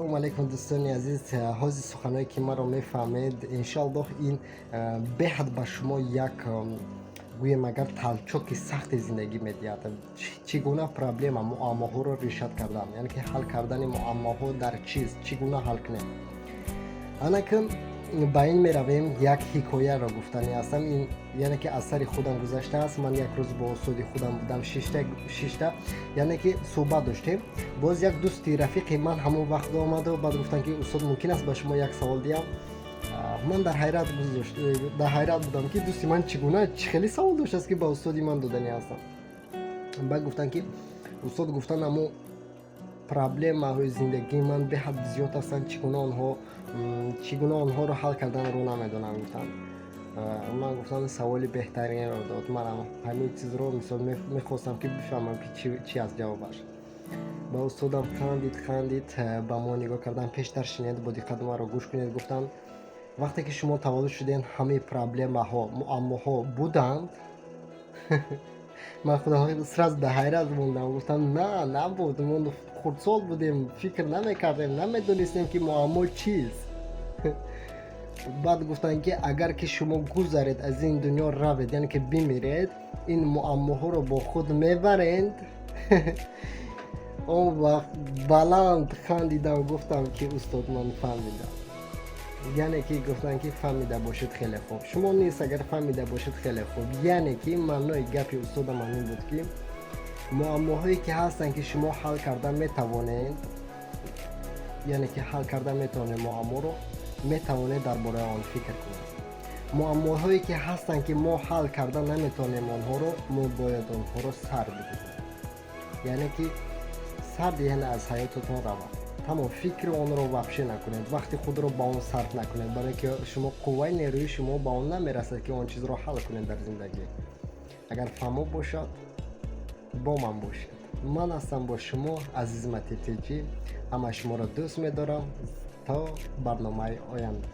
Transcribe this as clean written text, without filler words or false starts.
السلام علیکم دوستان عزیز. حوض سخنایی که ما رو میفهمید انشالله این بهد به شما یک گویم اگر تلچوک سخت زندگی میدید. چگونه پرابلم معماها رو ریشت کردن، یعنی که حل کردن معماها در چگونه حل کنیم. انا که با این می رویم یک حکایه را گفتنی هستم. این یعنی که اثر خودم گذشته است. من یک روز با استاد خودم بودم ششته یعنی که صحبت داشتیم. باز یک دوستی رفیق من همون وقت آمد و بعد گفتن که استاد ممکن است به شما یک سوال دیم. من در حیرت بودم که دوستی من چگونه خیلی سوال داشت است که با استادی من دادنی هستم. بعد گفتن که استاد گفتن اما پرابلم های زندگی من به حد زیاد هستند، چگونه آنها رو حل کردن رو نمیدونم. گفتن من گفتم سوالی بهترین رو داد. من همین چیز رو مثال میخواستم که بفهمم که چی از جوابش. با استادم خندید با ما نگاه کردن، پیشتر شنید، با دقت ما رو گوش کنید. گفتن وقتی که شما تولد شدین همه پرابلم ها معماها بودند. من خودم سراز به حیرت موندم. گفتم نه نبود، ما خردسال بودیم، فکر نمیکردیم، نمیدونستیم که معما چیست. بعد گفتن که اگر که شما گذرید از این دنیا روید، یعنی که بمیرید، این معماها رو با خود میبرند. اون وقت بلند خندیدم گفتم که استاد من فهمیدم. یعنی که گفتن که فهمیده باشید خیلی خوب. شما نیست اگر فهمیده باشید خیلی خوب. یعنی که معنای گپی استاد من این بود که معماهایی که هستن که شما حل کردن میتوانید، یعنی که حل کردن میتوانید معما رو میتوانید درباره آن فکر کنید. معماهایی که هستن که ما حل کردن نمیتونیم آنها رو، ما باید آنها رو سر بدهیم. یعنی که سر دهن از حیاتتون روند. تمام فکر اون رو وحشی نکنید، وقتی خود رو با اون صرف نکنید، برای که شما قوه نیروی شما با اون نمیرسد که اون چیز رو حل کنید در زندگی. اگر فهمو باشد با من باشید. من هستم با شما عزیز متیتیجی. همه شما را دوست میدارم. تا برنامه آینده.